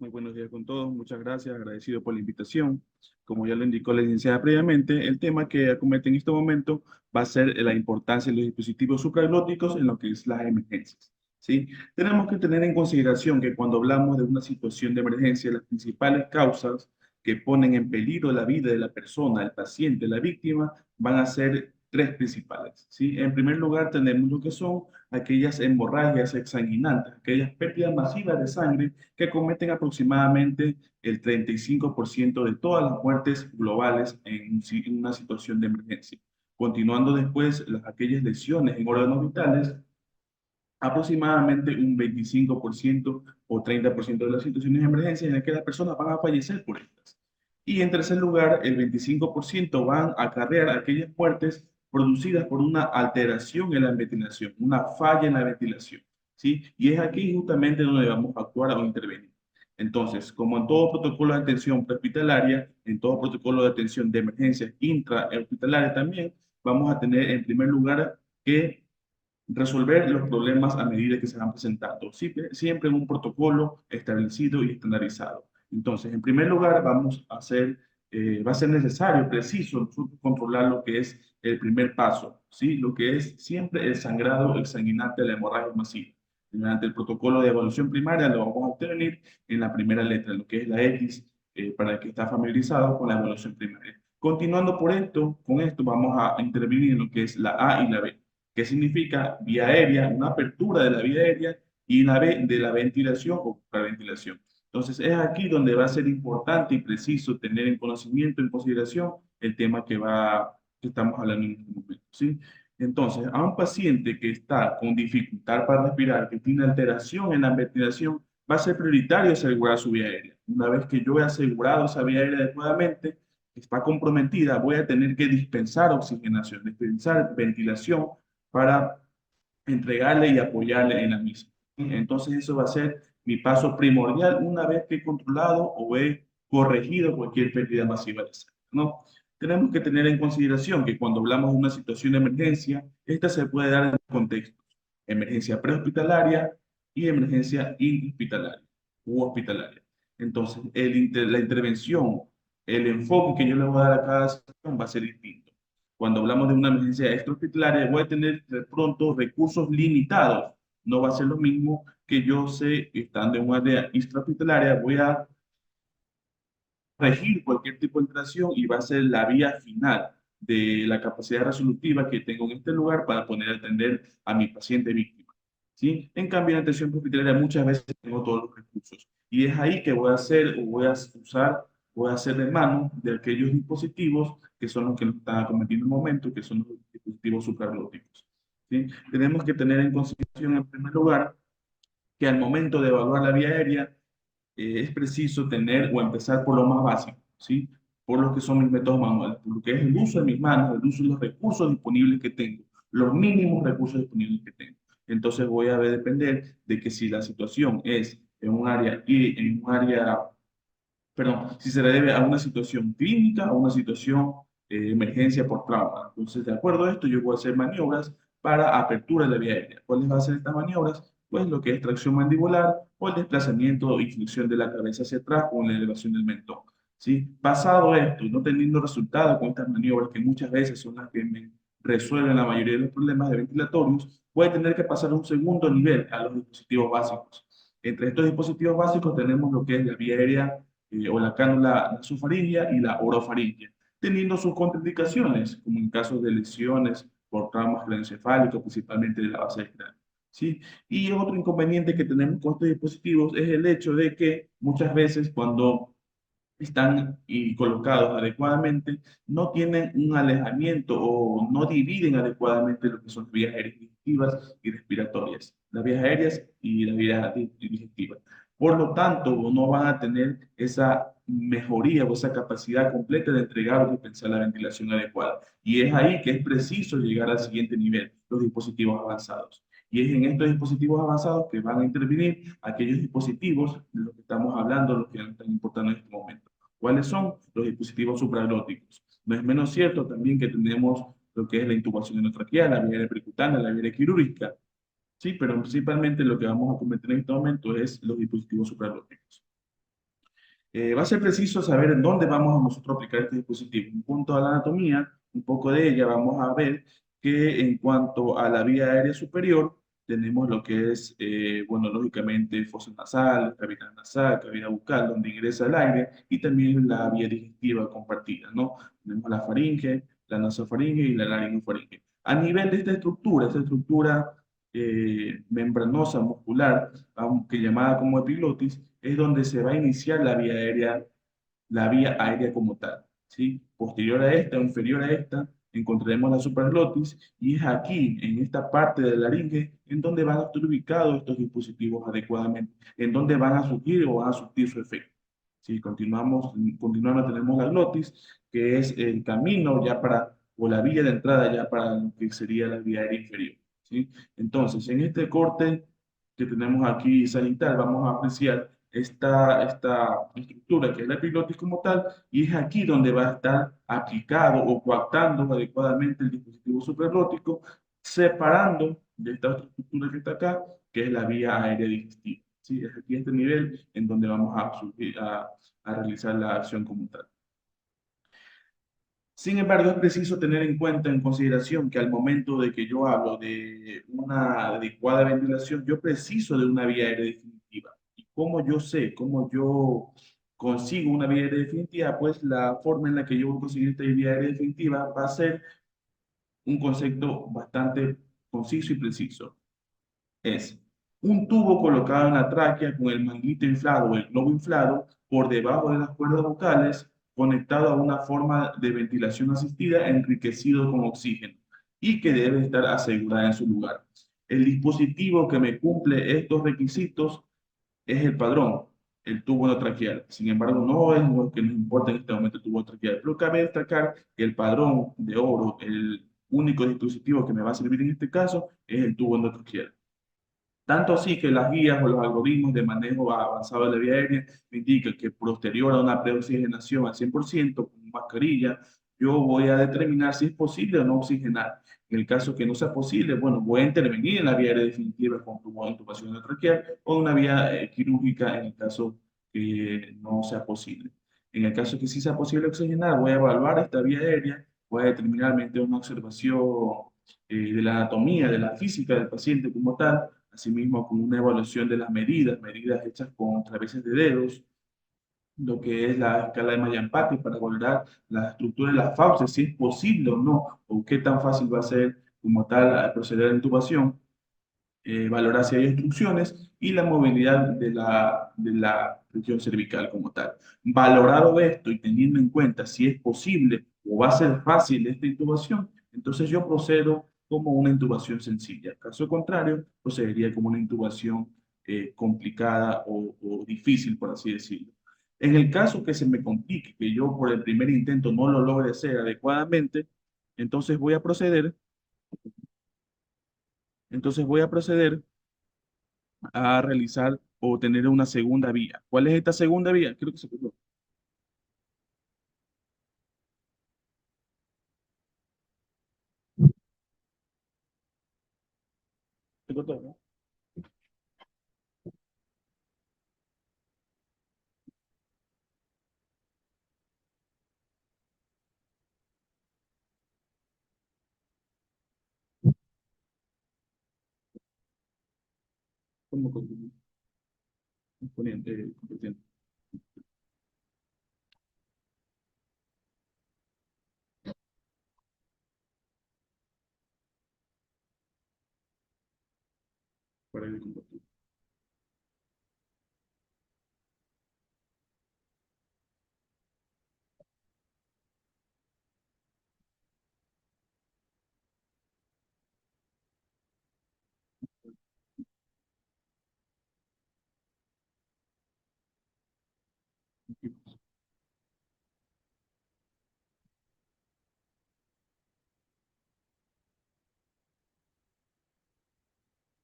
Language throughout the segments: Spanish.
Muy buenos días con todos, muchas gracias, agradecido por la invitación. Como ya lo indicó la licenciada previamente, el tema que acomete en este momento va a ser la importancia de los dispositivos supraglóticos en lo que es las emergencias. ¿Sí? Tenemos que tener en consideración que cuando hablamos de una situación de emergencia, las principales causas que ponen en peligro la vida de la persona, el paciente, la víctima, van a ser tres principales. ¿Sí? En primer lugar, tenemos lo que son aquellas hemorragias exsanguinantes, aquellas pérdidas masivas de sangre que cometen aproximadamente el 35% de todas las muertes globales en una situación de emergencia. Continuando después, aquellas lesiones en órganos vitales, aproximadamente un 25% o 30% de las situaciones de emergencia en las que las personas van a fallecer por estas. Y en tercer lugar, el 25% van a acarrear aquellas muertes producidas por una alteración en la ventilación, una falla en la ventilación, ¿sí? Y es aquí justamente donde vamos a actuar o intervenir. Entonces, como en todo protocolo de atención prehospitalaria, en todo protocolo de atención de emergencia intrahospitalaria también, vamos a tener en primer lugar que resolver los problemas a medida que se van presentando, siempre en un protocolo establecido y estandarizado. Entonces, en primer lugar, va a ser necesario, preciso, nosotros controlar lo que es el primer paso, ¿sí? Lo que es siempre el sangrado exsanguinante de la hemorragia masiva. Mediante el protocolo de evaluación primaria lo vamos a obtener en la primera letra, lo que es la X, para el que está familiarizado con la evaluación primaria. Continuando con esto vamos a intervenir en lo que es la A y la B, que significa vía aérea, una apertura de la vía aérea, y la B de la ventilación o ventilación. Entonces, es aquí donde va a ser importante y preciso tener en conocimiento, en consideración, el tema que estamos hablando en este momento, ¿sí? Entonces, a un paciente que está con dificultad para respirar, que tiene alteración en la ventilación, va a ser prioritario asegurar su vía aérea. Una vez que yo he asegurado esa vía aérea adecuadamente, está comprometida, voy a tener que dispensar oxigenación, dispensar ventilación para entregarle y apoyarle en la misma. Entonces eso va a ser mi paso primordial una vez que he controlado o he corregido cualquier pérdida masiva de sangre, ¿no? Tenemos que tener en consideración que cuando hablamos de una situación de emergencia, esta se puede dar en dos contextos: emergencia prehospitalaria y emergencia inhospitalaria u hospitalaria. Entonces, la intervención, el enfoque que yo le voy a dar a cada situación va a ser distinto. Cuando hablamos de una emergencia extrahospitalaria, voy a tener de pronto recursos limitados. No va a ser lo mismo que yo sé, estando en un área extrahospitalaria, voy a regir cualquier tipo de interacción y va a ser la vía final de la capacidad resolutiva que tengo en este lugar para poder atender a mi paciente víctima. ¿Sí? En cambio, en atención hospitalaria muchas veces tengo todos los recursos. Y es ahí que voy a hacer o voy a hacer de mano de aquellos dispositivos que son los que nos están acometiendo en el momento, que son los dispositivos supraglóticos. ¿Sí? Tenemos que tener en consideración, en primer lugar, que al momento de evaluar la vía aérea, es preciso tener o empezar por lo más básico, ¿sí? Por lo que son mis métodos manuales, por lo que es el uso de mis manos, el uso de los recursos disponibles que tengo, los mínimos recursos disponibles que tengo. Entonces voy a depender de que si la situación es perdón, si se le debe a una situación clínica o una situación emergencia por trauma. Entonces, de acuerdo a esto, yo voy a hacer maniobras para apertura de la vía aérea. ¿Cuáles van a ser estas maniobras? Pues lo que es tracción mandibular o el desplazamiento o inflexión de la cabeza hacia atrás o la elevación del mentón. ¿Sí? Pasado esto, no teniendo resultado con estas maniobras, que muchas veces son las que me resuelven la mayoría de los problemas de ventilatorios, voy a tener que pasar a un segundo nivel, a los dispositivos básicos. Entre estos dispositivos básicos tenemos lo que es la vía aérea, o la cánula nasofaringea y la orofaringea, teniendo sus contraindicaciones, como en casos de lesiones por traumas craneoencefálicos, principalmente de la base del cráneo. ¿Sí? Y otro inconveniente que tenemos con estos dispositivos es el hecho de que muchas veces cuando están y colocados adecuadamente, no tienen un alejamiento o no dividen adecuadamente lo que son vías aéreas digestivas y respiratorias, las vías aéreas y las vías digestivas. Por lo tanto, no van a tener esa mejoría o esa capacidad completa de entregar o dispensar la ventilación adecuada. Y es ahí que es preciso llegar al siguiente nivel, los dispositivos avanzados. Y es en estos dispositivos avanzados que van a intervenir aquellos dispositivos de los que estamos hablando, los que nos están importando en este momento. ¿Cuáles son? Los dispositivos supraglóticos. No es menos cierto también que tenemos lo que es la intubación endotraqueal, la vía percutánea, la vía quirúrgica. Sí, pero principalmente lo que vamos a comentar en este momento es los dispositivos supraglóticos. Va a ser preciso saber en dónde vamos a nosotros aplicar este dispositivo. Un punto a la anatomía, un poco de ella, vamos a ver que en cuanto a la vía aérea superior, tenemos lo que es, bueno, lógicamente, fosa nasal, cavidad bucal, donde ingresa el aire, y también la vía digestiva compartida, ¿no? Tenemos la faringe, la nasofaringe y la laringofaringe. A nivel de esta estructura membranosa muscular, aunque llamada como epiglotis, es donde se va a iniciar la vía aérea como tal, ¿sí? Posterior a esta, inferior a esta, encontraremos la supraglotis y es aquí, en esta parte de la laringe, en donde van a estar ubicados estos dispositivos adecuadamente, en donde van a surgir o van a surtir su efecto. Si continuamos, tenemos la glotis, que es el camino ya para, o la vía de entrada ya para lo que sería la vía aérea inferior, ¿sí? Entonces, en este corte que tenemos aquí sanital, vamos a apreciar esta estructura que es la epiglotis como tal, y es aquí donde va a estar aplicado o coactando adecuadamente el dispositivo suprarrótico, separando de esta otra estructura que está acá, que es la vía aérea digestiva. ¿Sí? Es aquí este nivel en donde vamos a realizar la acción como tal. Sin embargo, es preciso tener en cuenta, en consideración, que al momento de que yo hablo de una adecuada ventilación, yo preciso de una vía aérea definitiva. ¿Y cómo yo sé, cómo yo consigo una vía aérea definitiva? Pues la forma en la que yo voy a conseguir esta vía aérea definitiva va a ser un concepto bastante conciso y preciso. Es un tubo colocado en la tráquea con el manguito inflado o el globo inflado por debajo de las cuerdas vocales, conectado a una forma de ventilación asistida enriquecido con oxígeno y que debe estar asegurada en su lugar. El dispositivo que me cumple estos requisitos es el padrón, el tubo endotraqueal. Sin embargo, no es lo que nos importa en este momento el tubo endotraqueal. Pero cabe destacar que el padrón de oro, el único dispositivo que me va a servir en este caso, es el tubo endotraqueal. Tanto así que las guías o los algoritmos de manejo avanzado de la vía aérea me indican que posterior a una preoxigenación al 100% con mascarilla, yo voy a determinar si es posible o no oxigenar. En el caso que no sea posible, bueno, voy a intervenir en la vía aérea definitiva con tubo de intubación traqueal o una vía quirúrgica en el caso que no sea posible. En el caso que sí sea posible oxigenar, voy a evaluar esta vía aérea, voy a determinar mediante una observación de la anatomía, de la física del paciente como tal, asimismo con una evaluación de las medidas hechas con traveses de dedos, lo que es la escala de Mallampati para valorar la estructura de las fauces, si es posible o no, o qué tan fácil va a ser como tal proceder a la intubación, valorar si hay instrucciones y la movilidad de la región cervical como tal. Valorado esto y teniendo en cuenta si es posible o va a ser fácil esta intubación, entonces yo procedo como una intubación sencilla. Caso contrario, procedería como una intubación complicada o difícil, por así decirlo. En el caso que se me complique, que yo por el primer intento no lo logre hacer adecuadamente, entonces voy a proceder, entonces voy a proceder a realizar o tener una segunda vía. ¿Cuál es esta segunda vía? Creo que se cortó. Se cortó, ¿no? ¿Cómo continúa? Componente. Para el compartir.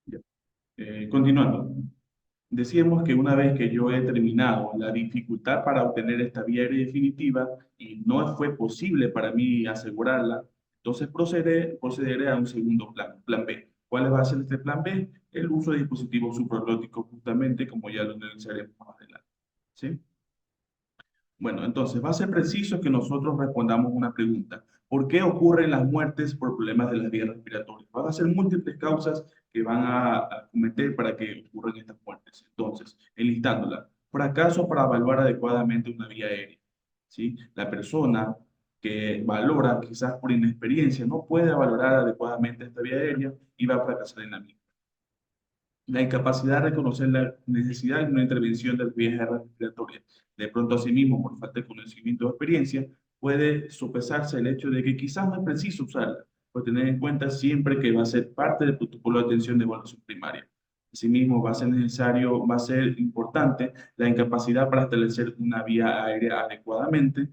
Ya. Continuando. Decíamos que una vez que yo he terminado la dificultad para obtener esta vía aérea definitiva y no fue posible para mí asegurarla, entonces procederé a un segundo plan, plan B. ¿Cuál va a ser este plan B? El uso de dispositivos suprarróticos justamente como ya lo analizaremos más adelante. ¿Sí? Bueno, entonces va a ser preciso que nosotros respondamos una pregunta. ¿Por qué ocurren las muertes por problemas de las vías respiratorias? Van a ser múltiples causas que van a cometer para que ocurran estas muertes. Entonces, enlistándola. Fracaso para evaluar adecuadamente una vía aérea. ¿Sí? La persona que valora, quizás por inexperiencia, no puede valorar adecuadamente esta vía aérea y va a fracasar en la misma. La incapacidad de reconocer la necesidad de una intervención de las vías respiratorias. De pronto, asimismo, por falta de conocimiento o experiencia, puede sopesarse el hecho de que quizás no es preciso usarla, por tener en cuenta siempre que va a ser parte del protocolo de atención de evaluación primaria. Asimismo, va a ser necesario, va a ser importante la incapacidad para establecer una vía aérea adecuadamente,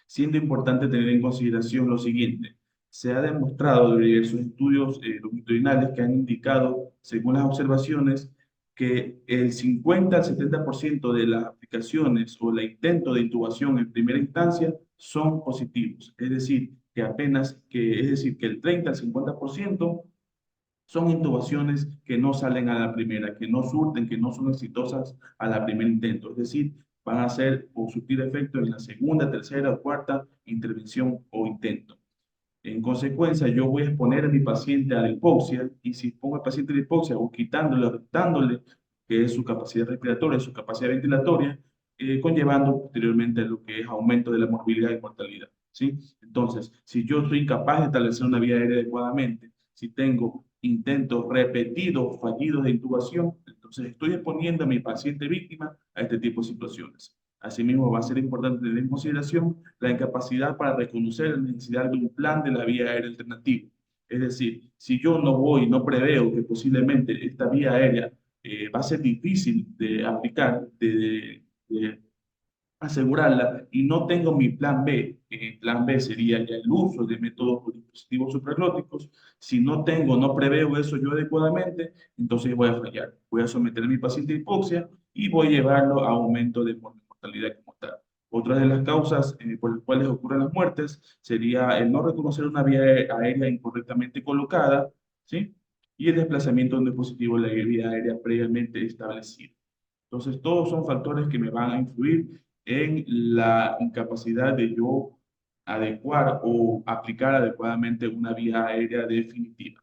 siendo importante tener en consideración lo siguiente. Se ha demostrado de diversos estudios longitudinales que han indicado, según las observaciones, que el 50 al 70% de las aplicaciones o el intento de intubación en primera instancia son positivos. Es decir, que el 30 al 50% son intubaciones que no salen a la primera, que no surten, que no son exitosas a la primer intento. Es decir, van a hacer o surtir efecto en la segunda, tercera o cuarta intervención o intento. En consecuencia, yo voy a exponer a mi paciente a la hipoxia y si pongo al paciente a la hipoxia o quitándole, restándole, que es su capacidad respiratoria, su capacidad ventilatoria, conllevando posteriormente lo que es aumento de la morbilidad y mortalidad. ¿Sí? Entonces, si yo soy incapaz de establecer una vía aérea adecuadamente, si tengo intentos repetidos, fallidos de intubación, entonces estoy exponiendo a mi paciente víctima a este tipo de situaciones. Asimismo, va a ser importante tener en consideración la incapacidad para reconocer la necesidad de un plan de la vía aérea alternativa. Es decir, si yo no voy, no preveo que posiblemente esta vía aérea va a ser difícil de aplicar, de asegurarla, y no tengo mi plan B, que el plan B sería ya el uso de métodos o dispositivos suprarlóticos, si no tengo, no preveo eso yo adecuadamente, entonces voy a fallar. Voy a someter a mi paciente a hipoxia y voy a llevarlo a aumento de mortalidad como tal. Otra de las causas por las cuales ocurren las muertes sería el no reconocer una vía aérea incorrectamente colocada, ¿sí? Y el desplazamiento de un dispositivo en la vía aérea previamente establecida. Entonces, todos son factores que me van a influir en la incapacidad de yo adecuar o aplicar adecuadamente una vía aérea definitiva.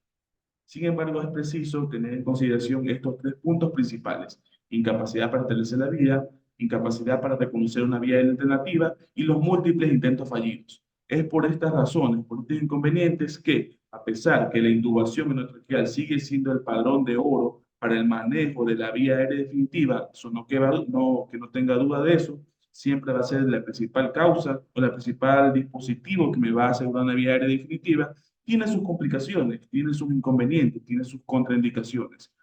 Sin embargo, es preciso tener en consideración estos tres puntos principales: incapacidad para establecer la vía, incapacidad para reconocer una vía alternativa y los múltiples intentos fallidos. Es por estas razones, por estos inconvenientes, que, a pesar que la intubación endotraqueal sigue siendo el padrón de oro para el manejo de la vía aérea definitiva, eso no queda, no, que no tenga duda de eso, siempre va a ser la principal causa o la principal dispositivo que me va a asegurar una vía aérea definitiva. Tiene sus complicaciones, tiene sus inconvenientes, tiene sus contraindicaciones.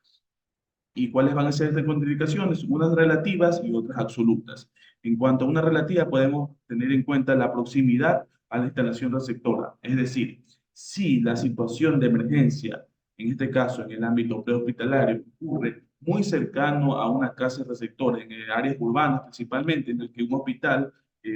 ¿Y cuáles van a ser estas contraindicaciones? Unas relativas y otras absolutas. En cuanto a una relativa, podemos tener en cuenta la proximidad a la instalación receptora. Es decir, si la situación de emergencia, en este caso en el ámbito prehospitalario, ocurre muy cercano a una casa receptora, en áreas urbanas principalmente, en el que un hospital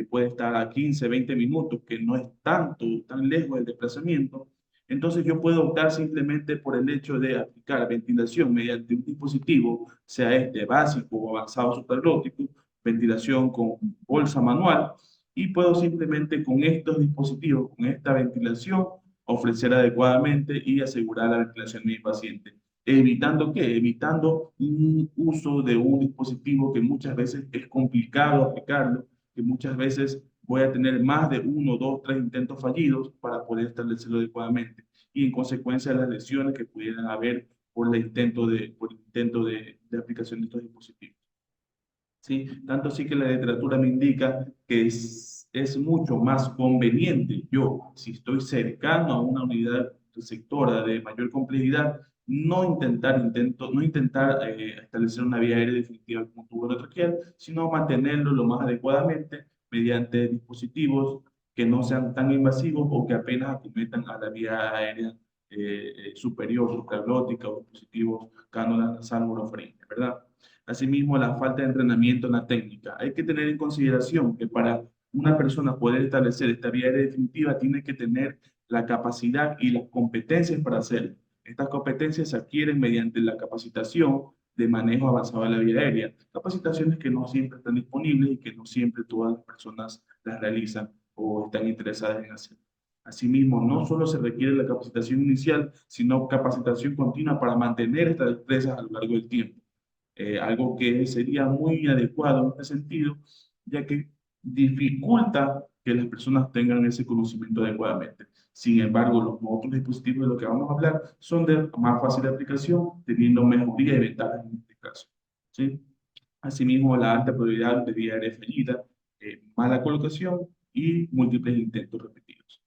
puede estar a 15, 20 minutos, que no es tanto, tan lejos el desplazamiento, entonces yo puedo optar simplemente por el hecho de aplicar ventilación mediante un dispositivo, sea este básico o avanzado supraglótico, ventilación con bolsa manual, y puedo simplemente con estos dispositivos, con esta ventilación, ofrecer adecuadamente y asegurar la ventilación de mi paciente. ¿Evitando qué? Evitando un uso de un dispositivo que muchas veces es complicado aplicarlo, que muchas veces voy a tener más de uno, dos, tres intentos fallidos para poder establecerlo adecuadamente y en consecuencia las lesiones que pudieran haber por el intento de aplicación de estos dispositivos. ¿Sí? Tanto así que la literatura me indica que es mucho más conveniente yo, si estoy cercano a una unidad sectora de mayor complejidad, no intentar establecer una vía aérea definitiva como tubo traqueal, sino mantenerlo lo más adecuadamente mediante dispositivos que no sean tan invasivos o que apenas acometan a la vía aérea superior, supraglótica o dispositivos cánula nasal orofaringe, ¿verdad? Asimismo, la falta de entrenamiento en la técnica. Hay que tener en consideración que para una persona poder establecer esta vía aérea definitiva tiene que tener la capacidad y las competencias para hacerlo. Estas competencias se adquieren mediante la capacitación, de manejo avanzado de la vía aérea, capacitaciones que no siempre están disponibles y que no siempre todas las personas las realizan o están interesadas en hacer. Asimismo, no solo se requiere la capacitación inicial, sino capacitación continua para mantener estas destrezas a lo largo del tiempo. Algo que sería muy adecuado en este sentido, ya que dificulta que las personas tengan ese conocimiento adecuadamente. Sin embargo, los otros dispositivos de los que vamos a hablar son de más fácil aplicación, teniendo mejoría y ventajas en este caso. ¿Sí? Asimismo, la alta probabilidad de vía aérea fallida, mala colocación y múltiples intentos repetidos.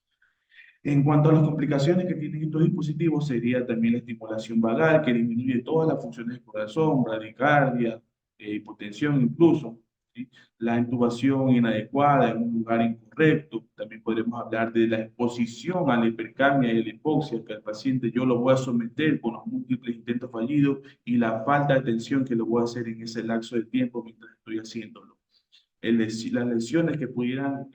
En cuanto a las complicaciones que tienen estos dispositivos, sería también la estimulación vagal, que disminuye todas las funciones del corazón, bradicardia, hipotensión incluso, ¿sí? La intubación inadecuada en un lugar incorrecto. También podremos hablar de la exposición a la hipercapnia y a la hipoxia, que al paciente yo lo voy a someter con los múltiples intentos fallidos y la falta de atención que lo voy a hacer en ese lapso de tiempo mientras estoy haciéndolo. Las lesiones que pudieran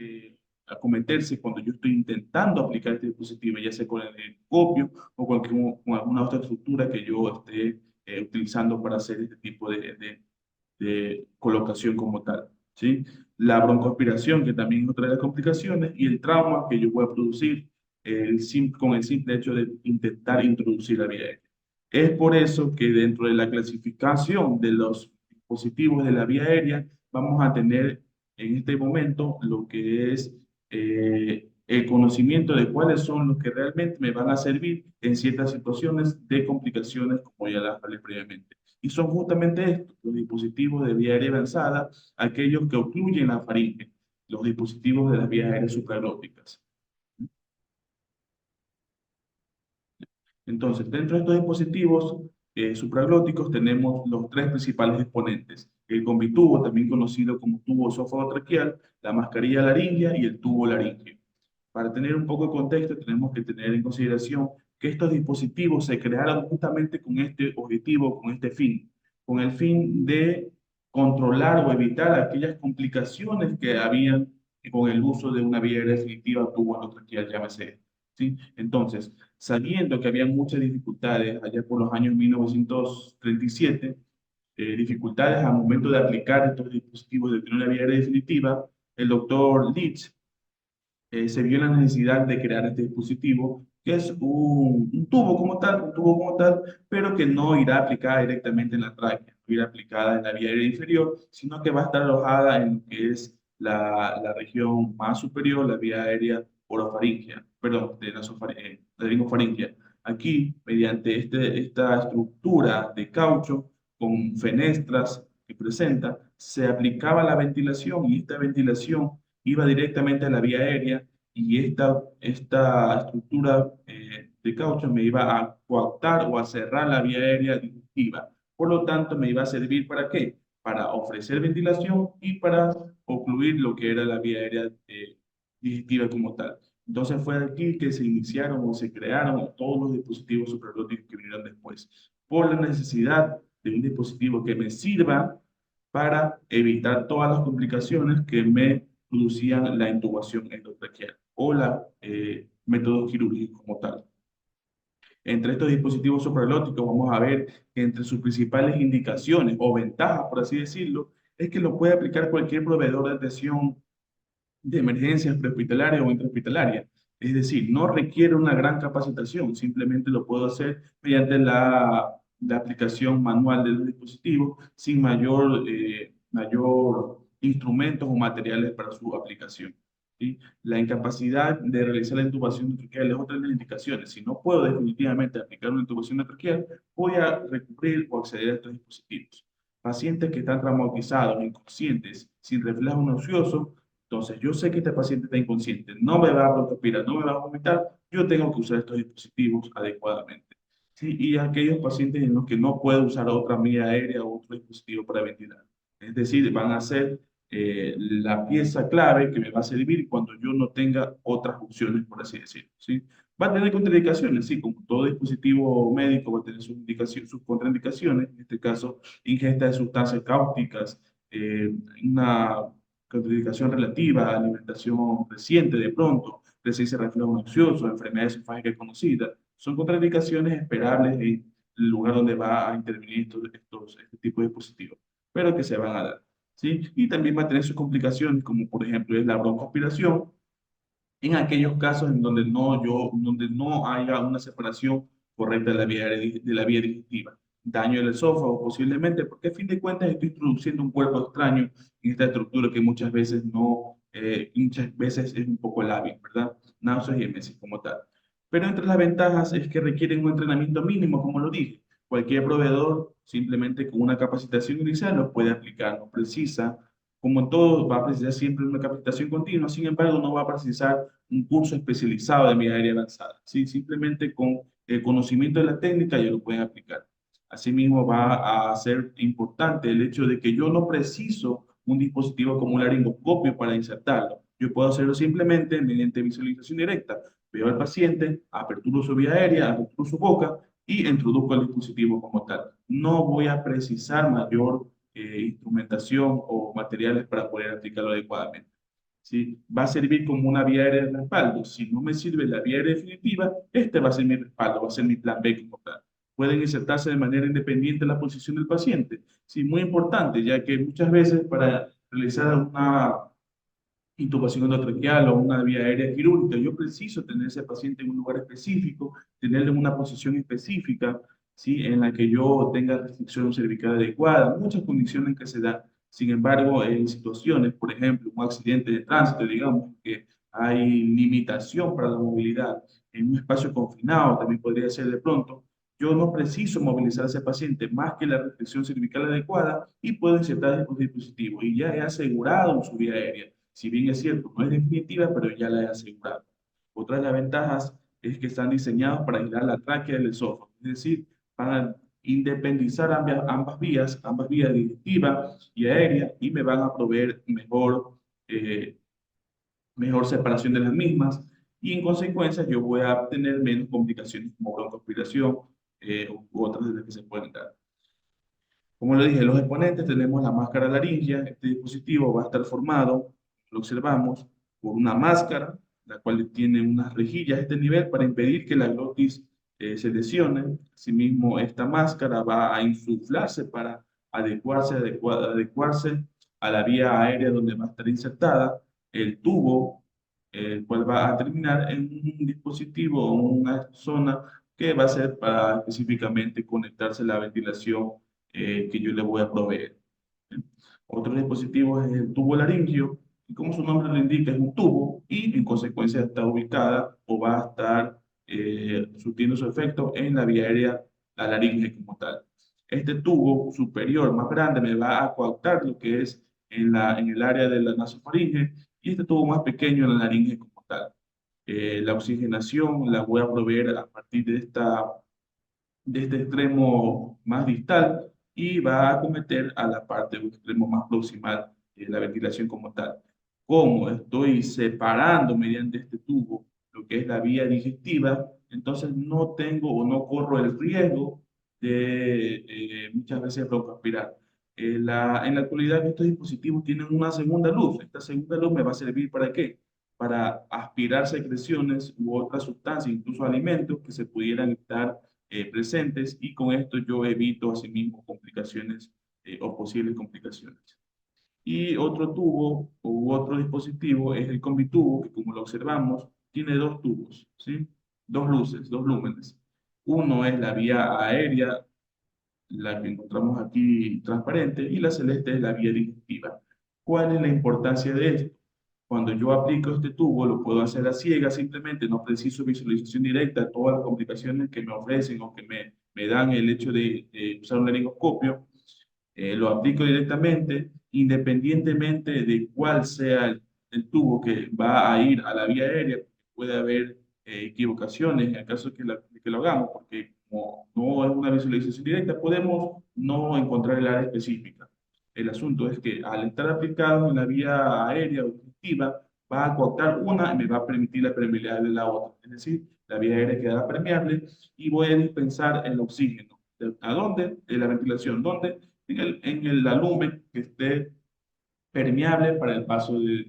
acometerse cuando yo estoy intentando aplicar este dispositivo, ya sea con el endoscopio o con alguna otra estructura que yo esté utilizando para hacer este tipo de colocación como tal, ¿sí? La broncoaspiración, que también es otra de las complicaciones, y el trauma que yo voy a producir con el simple hecho de intentar introducir la vía aérea. Es por eso que dentro de la clasificación de los dispositivos de la vía aérea, vamos a tener en este momento lo que es el conocimiento de cuáles son los que realmente me van a servir en ciertas situaciones de complicaciones, como ya las hablé previamente. Y son justamente estos, los dispositivos de vía aérea avanzada, aquellos que ocluyen la faringe, los dispositivos de las vías aéreas supraglóticas. Entonces, dentro de estos dispositivos supraglóticos tenemos los tres principales exponentes: el combitubo, también conocido como tubo esófago-traqueal, la mascarilla laríngea y el tubo laríngeo. Para tener un poco de contexto, tenemos que tener en consideración que estos dispositivos se crearon justamente con este objetivo, con el fin de controlar o evitar aquellas complicaciones que habían con el uso de una vía aérea definitiva, tubo endotraqueal, llámese. ¿Sí? Entonces, sabiendo que había muchas dificultades allá por los años 1937, dificultades al momento de aplicar estos dispositivos de tener una vía aérea definitiva, el doctor Leach se vio la necesidad de crear este dispositivo, que es un tubo como tal, pero que no irá aplicada directamente en la tráquea, no irá aplicada en la vía aérea inferior, sino que va a estar alojada en lo que es la región más superior, la vía aérea orofaringea, perdón, de la ringofaringea. Aquí, mediante esta estructura de caucho con fenestras que presenta, se aplicaba la ventilación y esta ventilación iba directamente a la vía aérea y esta estructura de caucho me iba a coaptar o a cerrar la vía aérea digestiva. Por lo tanto, me iba a servir ¿para qué? Para ofrecer ventilación y para ocluir lo que era la vía aérea digestiva como tal. Entonces fue aquí que se iniciaron o se crearon todos los dispositivos supraglóticos que vinieron después, por la necesidad de un dispositivo que me sirva para evitar todas las complicaciones que me producían la intubación endotraqueal o la método quirúrgico como tal. Entre estos dispositivos supraglóticos vamos a ver que entre sus principales indicaciones o ventajas, por así decirlo, es que lo puede aplicar cualquier proveedor de atención de emergencias prehospitalaria o intrahospitalaria. Es decir, no requiere una gran capacitación, simplemente lo puedo hacer mediante la aplicación manual del dispositivo sin mayor instrumentos o materiales para su aplicación. ¿Sí? La incapacidad de realizar la intubación traqueal es otra de las indicaciones. Si no puedo definitivamente aplicar una intubación traqueal, voy a recurrir o acceder a estos dispositivos. Pacientes que están traumatizados, inconscientes, sin reflejo nauseoso, entonces, yo sé que este paciente está inconsciente, no me va a respirar, no me va a vomitar, yo tengo que usar estos dispositivos adecuadamente. ¿Sí? Y aquellos pacientes en los que no puedo usar otra vía aérea o otro dispositivo para ventilar. Es decir, van a ser la pieza clave que me va a servir cuando yo no tenga otras opciones, por así decirlo. ¿Sí? Va a tener contraindicaciones, sí, como todo dispositivo médico va a tener sus contraindicaciones, en este caso, ingesta de sustancias cáusticas, una contraindicación relativa, alimentación reciente de pronto, presencia de reflujo nauseoso, enfermedad esofágica conocida, son contraindicaciones esperables el lugar donde va a intervenir este tipo de dispositivos, pero que se van a dar, ¿sí? Y también va a tener sus complicaciones, como por ejemplo es la broncoaspiración, en aquellos casos en donde no haya una separación correcta de la vía digestiva. Daño del esófago posiblemente, porque a fin de cuentas estoy introduciendo un cuerpo extraño en esta estructura que muchas veces es un poco lábil, ¿verdad? Náuseas y emesis como tal. Pero entre las ventajas es que requieren un entrenamiento mínimo, como lo dije. Cualquier proveedor, simplemente con una capacitación inicial, lo puede aplicar, no precisa. Como en todo, va a precisar siempre una capacitación continua, sin embargo, no va a precisar un curso especializado de media aérea avanzada. ¿Sí? Simplemente con el conocimiento de la técnica ya lo pueden aplicar. Asimismo, va a ser importante el hecho de que yo no preciso un dispositivo como un laringoscopio para insertarlo. Yo puedo hacerlo simplemente mediante visualización directa. Veo al paciente, aperturo su vía aérea, aperturo su boca y introduzco el dispositivo como tal. No voy a precisar mayor instrumentación o materiales para poder aplicarlo adecuadamente. ¿Sí? Va a servir como una vía aérea de respaldo. Si no me sirve la vía aérea definitiva, este va a ser mi respaldo, va a ser mi plan B como tal. Pueden insertarse de manera independiente en la posición del paciente. Sí, muy importante, ya que muchas veces para realizar una intubación endotraqueal o una vía aérea quirúrgica, yo preciso tener ese paciente en un lugar específico, tenerle una posición específica, ¿sí? En la que yo tenga restricción cervical adecuada, muchas condiciones que se dan. Sin embargo, en situaciones, por ejemplo, un accidente de tránsito, digamos que hay limitación para la movilidad en un espacio confinado, también podría ser de pronto, yo no preciso movilizar a ese paciente más que la restricción cervical adecuada y puedo insertar el dispositivo y ya he asegurado su vía aérea. Si bien es cierto, no es definitiva, pero ya la he asegurado. Otra de las ventajas es que están diseñados para aislar la tráquea del esófago, es decir, para independizar ambas vías digestiva y aérea, y me van a proveer mejor separación de las mismas, y en consecuencia yo voy a tener menos complicaciones como broncoaspiración u otras de las que se pueden dar. Como le dije, los exponentes tenemos la máscara laringia. Este dispositivo va a estar formado, lo observamos, por una máscara, la cual tiene unas rejillas a este nivel para impedir que la glotis se lesione. Asimismo, esta máscara va a insuflarse para adecuarse a la vía aérea donde va a estar insertada. El tubo, el cual va a terminar en un dispositivo o una zona que va a ser para específicamente conectarse a la ventilación que yo le voy a proveer. Otro dispositivo es el tubo laringio, y como su nombre lo indica, es un tubo y en consecuencia está ubicada o va a estar surtiendo su efecto en la vía aérea, la laringe como tal. Este tubo superior más grande me va a coaptar lo que es en el área de la nasofaringe y este tubo más pequeño en la laringe como tal. La oxigenación la voy a proveer a partir de este extremo más distal y va a acometer a la parte del extremo más proximal de la ventilación como tal. Como estoy separando mediante este tubo lo que es la vía digestiva, entonces no tengo o no corro el riesgo de muchas veces broncoaspirar. En la actualidad estos dispositivos tienen una segunda luz. Esta segunda luz me va a servir ¿para qué? Para aspirar secreciones u otras sustancias, incluso alimentos que se pudieran estar presentes y con esto yo evito asimismo complicaciones o posibles complicaciones. Y otro tubo u otro dispositivo es el combitubo, que como lo observamos, tiene dos tubos, ¿sí? Dos luces, dos lúmenes. Uno es la vía aérea, la que encontramos aquí transparente, y la celeste es la vía digestiva. ¿Cuál es la importancia de esto? Cuando yo aplico este tubo, lo puedo hacer a ciegas, simplemente no preciso visualización directa de todas las complicaciones que me ofrecen o que me dan el hecho de usar un laringoscopio. Lo aplico directamente, independientemente de cuál sea el tubo que va a ir a la vía aérea. Puede haber equivocaciones en el caso de que lo hagamos, porque como no es una visualización directa, podemos no encontrar el área específica. El asunto es que al estar aplicado en la vía aérea o digestiva, va a coactar una y me va a permitir la permeabilidad de la otra. Es decir, la vía aérea quedará permeable y voy a dispensar el oxígeno. ¿A dónde? En la ventilación. ¿Dónde? En el alumen que esté permeable para el paso de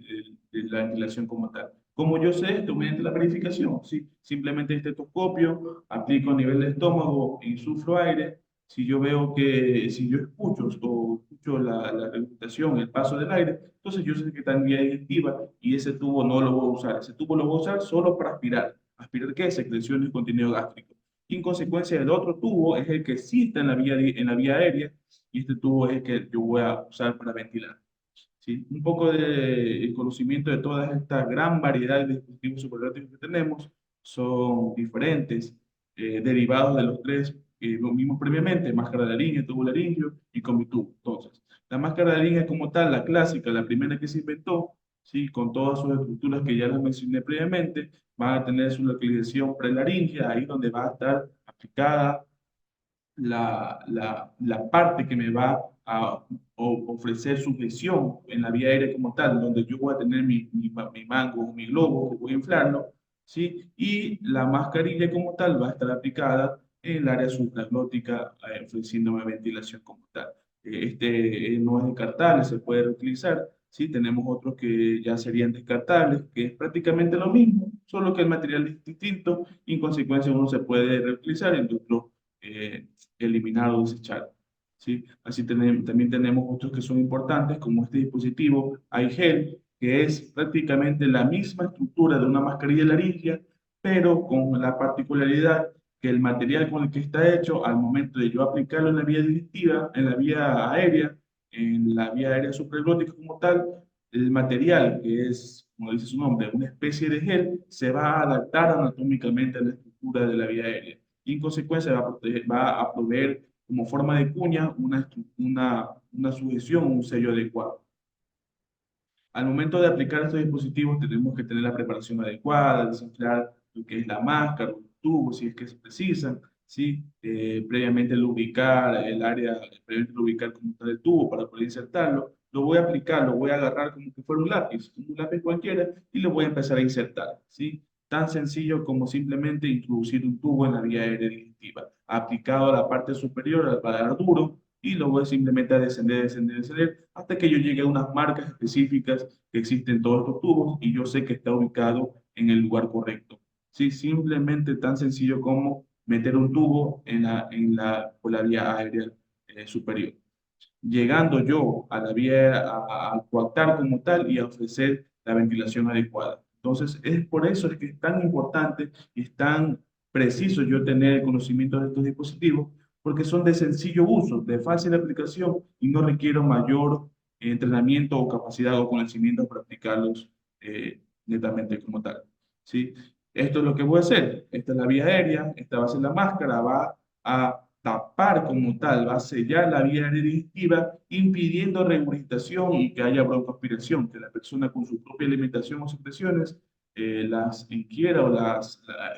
la ventilación como tal. ¿Cómo yo sé esto? Mediante la verificación, ¿sí? Simplemente estetoscopio, aplico a nivel de estómago, insuflo aire. Si yo veo que, si yo escucho la regurgitación, el paso del aire, entonces yo sé que está en vía digestiva y ese tubo no lo voy a usar. Ese tubo lo voy a usar solo para aspirar. ¿Aspirar qué? Secreciones y contenido gástrico. Y en consecuencia, el otro tubo es el que sí está en la vía aérea y este tubo es el que yo voy a usar para ventilar. ¿Sí? Un poco de conocimiento de toda esta gran variedad de dispositivos superlátivos que tenemos son diferentes, derivados de los tres que lo vimos previamente, máscara de línea, tubo laringio y combitubo. Entonces, la máscara de línea como tal, la clásica, la primera que se inventó, ¿sí? Con todas sus estructuras que ya las mencioné previamente, va a tener su localización prelaringea, ahí donde va a estar aplicada la parte que me va a ofrecer sujeción en la vía aérea como tal, donde yo voy a tener mi mango o mi globo, que voy a inflarlo, ¿sí? Y la mascarilla como tal va a estar aplicada en el área supraglótica, ofreciéndome ventilación como tal. Este no es descartable, se puede reutilizar. Sí, tenemos otros que ya serían descartables, que es prácticamente lo mismo, solo que el material es distinto y en consecuencia uno se puede reutilizar y el otro eliminar o desechar. ¿Sí? Así también tenemos otros que son importantes, como este dispositivo iGel, que es prácticamente la misma estructura de una mascarilla laringia, pero con la particularidad que el material con el que está hecho, al momento de yo aplicarlo en la vía digestiva, en la vía aérea supraglótica como tal, el material, que es, como dice su nombre, una especie de gel, se va a adaptar anatómicamente a la estructura de la vía aérea y en consecuencia va a proveer como forma de cuña una sujeción, un sello adecuado. Al momento de aplicar estos dispositivos tenemos que tener la preparación adecuada, desinflar lo que es la máscara, los tubos, si es que se precisan, ¿sí? Previamente lubricar el área, previamente lubricar como tal el tubo para poder insertarlo. Lo voy a aplicar, lo voy a agarrar como que fuera un lápiz cualquiera, y lo voy a empezar a insertar, ¿sí? Tan sencillo como simplemente introducir un tubo en la vía aérea digestiva, aplicado a la parte superior al paladar duro, y lo voy simplemente a descender, descender, descender, hasta que yo llegue a unas marcas específicas que existen en todos estos tubos y yo sé que está ubicado en el lugar correcto. Sí, simplemente tan sencillo como meter un tubo por la vía aérea superior. Llegando yo a la vía, a coactar como tal y a ofrecer la ventilación adecuada. Entonces, es por eso es que es tan importante y es tan preciso yo tener el conocimiento de estos dispositivos, porque son de sencillo uso, de fácil aplicación y no requiero mayor entrenamiento o capacidad o conocimiento para aplicarlos netamente como tal. ¿Sí? Esto es lo que voy a hacer. Esta es la vía aérea, esta va a ser la máscara, va a tapar como tal, va a sellar la vía aérea digestiva, impidiendo regurgitación y que haya broncoaspiración, que la persona con su propia alimentación o secreciones las inquiera o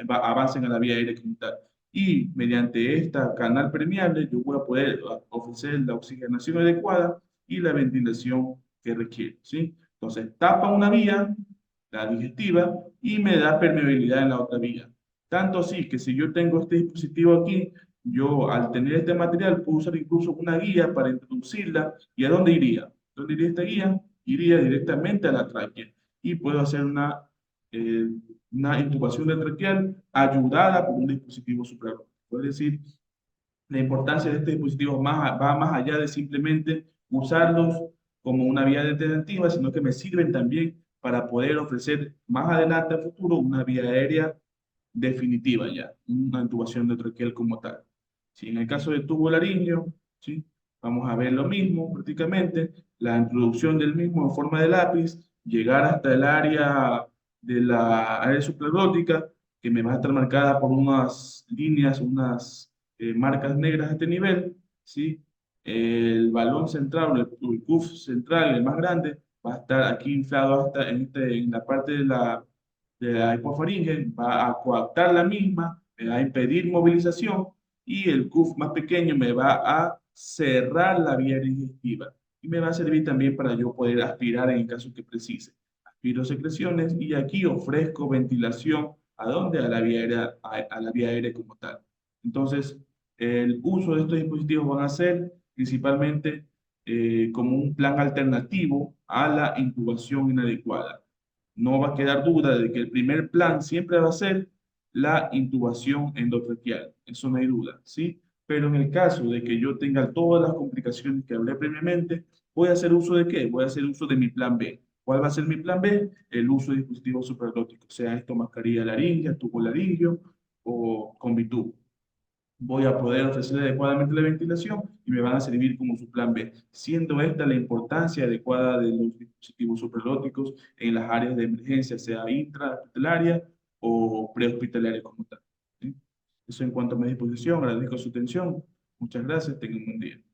avancen a la vía aérea como tal. Y mediante esta canal permeable yo voy a poder ofrecer la oxigenación adecuada y la ventilación que requiere, ¿sí? Entonces tapa una vía, la digestiva, y me da permeabilidad en la otra vía. Tanto así que si yo tengo este dispositivo aquí, yo al tener este material puedo usar incluso una guía para introducirla. ¿Y a dónde iría? ¿Dónde iría esta guía? Iría directamente a la tráquea y puedo hacer eh, una intubación de traqueal ayudada por un dispositivo suprarrenal. Es decir, la importancia de este dispositivo va más allá de simplemente usarlos como una vía alternativa, sino que me sirven también para poder ofrecer más adelante a futuro una vía aérea definitiva ya, una intubación de traqueal como tal. Si en el caso del tubo laríngeo, ¿sí? Vamos a ver lo mismo prácticamente, la introducción del mismo en forma de lápiz, llegar hasta el área de la área supraglótica, que me va a estar marcada por unas líneas, unas marcas negras a este nivel, ¿sí? El balón central, el cuff central, el más grande, va a estar aquí inflado hasta en la parte de la hipofaringe, va a coaptar la misma, me va a impedir movilización y el cuff más pequeño me va a cerrar la vía digestiva y me va a servir también para yo poder aspirar en el caso que precise. Aspiro secreciones y aquí ofrezco ventilación. ¿A dónde? A la vía aérea, a la vía aérea como tal. Entonces, el uso de estos dispositivos van a ser principalmente como un plan alternativo a la intubación inadecuada. No va a quedar duda de que el primer plan siempre va a ser la intubación endotraqueal, eso no hay duda, ¿sí? Pero en el caso de que yo tenga todas las complicaciones que hablé previamente, ¿voy a hacer uso de qué? Voy a hacer uso de mi plan B. ¿Cuál va a ser mi plan B? El uso de dispositivos suprarróticos, sea esto mascarilla laringea, tubo laringio o combitubo. Voy a poder ofrecer adecuadamente la ventilación y me van a servir como su plan B, siendo esta la importancia adecuada de los dispositivos suprarróticos en las áreas de emergencia, sea intrahospitalaria o prehospitalaria como tal. ¿Sí? Eso en cuanto a mi disposición, agradezco su atención. Muchas gracias, tengan un buen día.